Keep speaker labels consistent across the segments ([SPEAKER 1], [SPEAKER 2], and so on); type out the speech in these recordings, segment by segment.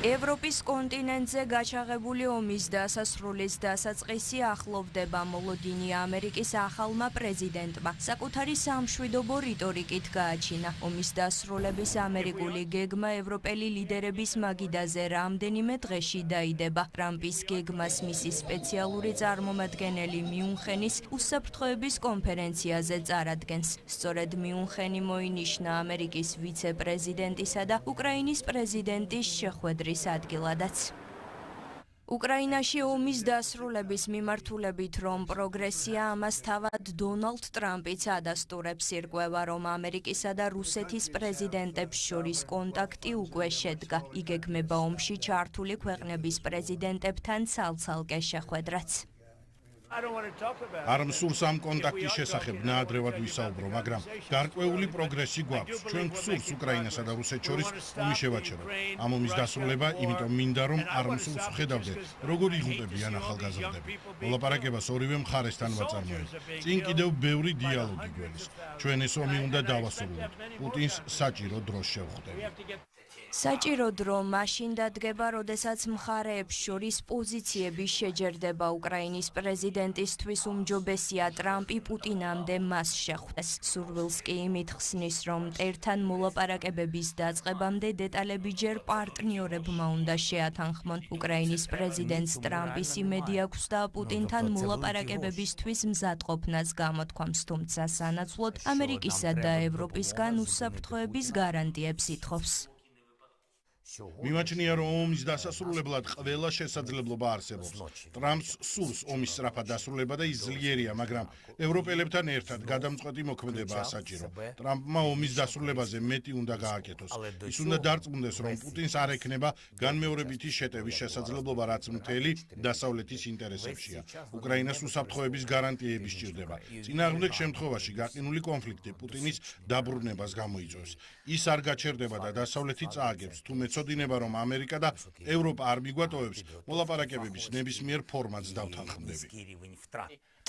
[SPEAKER 1] ევროპის კონტინენტზე გაჩაღებული ომის დასასრულის დასაწყისი ახლოვდება მოლოდინი ამერიკის ახალმა პრეზიდენტმა საკუთარი სამშვიდობო რიტორიკით გააჩინა ომის დასრულების ამერიკული გეგმა ევროპელი ლიდერების მაგიდაზე რამდენიმე დღეში დაიდება ტრამპის გეგმას მისი სპეციალური წარმომადგენელი მიუნხენის უსაფრთხოების კონფერენციაზე წარადგენს სწორედ მიუნხენი მოინიშნა ამერიკის ვიცე-პრეზიდენტისა და უკრაინის პრეზიდენტის შეხვედრის ადგილადაც. უკრაინაში ომის დასრულების მიმართულებით რომ პროგრესია ამას თავად დონალდ ტრამპიც ადასტურებს ირკვევა რომ ამერიკისა და რუსეთის პრეზიდენტებს შორის კონტაქტი უკვე შედგა იგეგმება ომში ჩართული ქვეყნების პრეზიდენტებთან ცალ-ცალკე შეხვედრაც.
[SPEAKER 2] არ მსურს ამ კონტაქტის შესახებ ნაადრევად ვისაუბრო, მაგრამ გარკვეული პროგრესი გვაქვს. ჩვენ გვსურს უკრაინასა და რუსეთს შორის ომის შევაჩერება. ამ ომის დასრულება, იმიტომ მინდა რომ არ მსურს ვხედავდე, როგორ იღუპებიან ახალგაზრდები. მოლაპარაკებას ორივე მხარესთან ვაწარმოებ. წინ კიდევ ბევრი დიალოგი გველის. ჩვენ ეს ომი უნდა დავასრულოთ. პუტინს საჭირო დრო შევხვდებით.
[SPEAKER 1] საჭირო დრო მაშინ დადგება, როდესაც მხარეებს შორის პოზიციები შეჯერდება უკრაინის პრეზიდენტისთვის უმჯობესია ტრამპი პუტინამდე მას შეხვდეს. სურვილს კი იმით ხსნის, რომ მტერთან მოლაპარაკებების დაწყებამდე დეტალები ჯერ პარტნიორებმა უნდა შეათანხმონ. უკრაინის პრეზიდენტს ტრამპის იმედი აქვს და პუტინთან მოლაპარაკებებისთვის მზადყოფნას გამოთქვამს, თუმცა სანაცვლოდ ამერიკისა და ევროპისგან უსაფრთხოების გარანტიებს ითხოვს.
[SPEAKER 2] მიმაჩნია რომ ომის დასასრულებლად ყველა შესაძლებლობა არსებობს. ტრამპს სურს ომის სწრაფად დასრულება და ის ძლიერია, მაგრამ ევროპელებთან ერთად გადამწყვეტი მოქმედება ასაჭირო. ტრამპმა ომის დასრულებაზე მეტი უნდა გააკეთოს. ის უნდა დარწმუნდეს, რომ პუტინს არ ექნება განმეორებითი შეტევის შესაძლებლობა, რაც მთელი დასავლეთის ინტერესებშია. უკრაინას უსაფრთხოების გარანტიები სჭირდება. წინააღმდეგ შემთხვევაში გაყინული კონფლიქტი პუტინის დაბრუნებას გამოიწვევს. ის არ გაჩერდება და დასავლეთი წააგებს, თუ მეცოდინება რომ ამერიკა და ევროპა არ მიგვატოვებს, მოლაპარაკებების ნებისმიერ ფორმატს დავთანხმდები.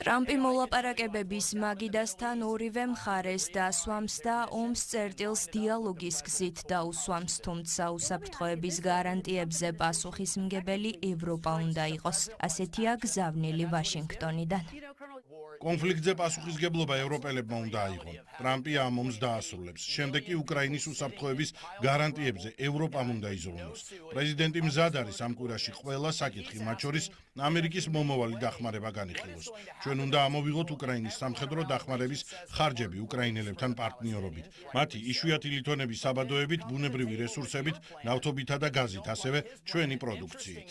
[SPEAKER 1] ტრამპი მოლაპარაკებების მაგიდასთან ორივე მხარეს დასვამს და ომს წერტილს დიალოგის გზით დაუსვამს, თუმცა უსაფრთხოების გარანტიებზე პასუხისმგებელი ევროპა უნდა იყოს. ასეთია გზავნილი ვაშინგტონიდან.
[SPEAKER 2] კონფლიქტზე პასუხისგებლობა ევროპელებმა უნდა აიღონ. ტრამპი ამ ომს დაასრულებს. შემდეგ კი უკრაინის უსაფრთხოების გარანტიებზე ევროპამ უნდა იზრუნოს. პრეზიდენტი მზად არის ამ კვირაში ყველა საკითხი, მათ შორის ამერიკის მომავალი დახმარება განიხილოს. ჩვენ უნდა ამოვიღოთ უკრაინის სამხედრო დახმარების ხარჯები უკრაინელებთან პარტნიორობით. მათი იშვიათი ლითონების საბადოებით, ბუნებრივი რესურსებით, ნავთობითა და გაზით, ასევე ჩვენი პროდუქციით.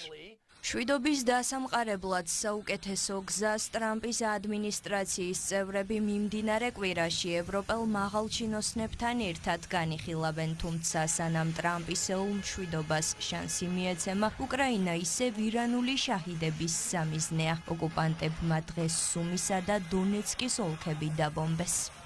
[SPEAKER 1] მშვიდობის დასამყარებლად საუკეთესო გზას ტრამპის ადმინისტრაციის წევრები მიმდინარე კვირაში ევროპელ მაღალჩინოსნებთან ერთად განიხილავენ, თუმცა სანამ ტრამპისეულ მშვიდობას შანსი მიეცემა, უკრაინა ისევ ირანული შაჰიდების სამიზნეა. ოკუპანტებმა დღეს სუმისა და დონეცკის ოლქები დაბომბეს.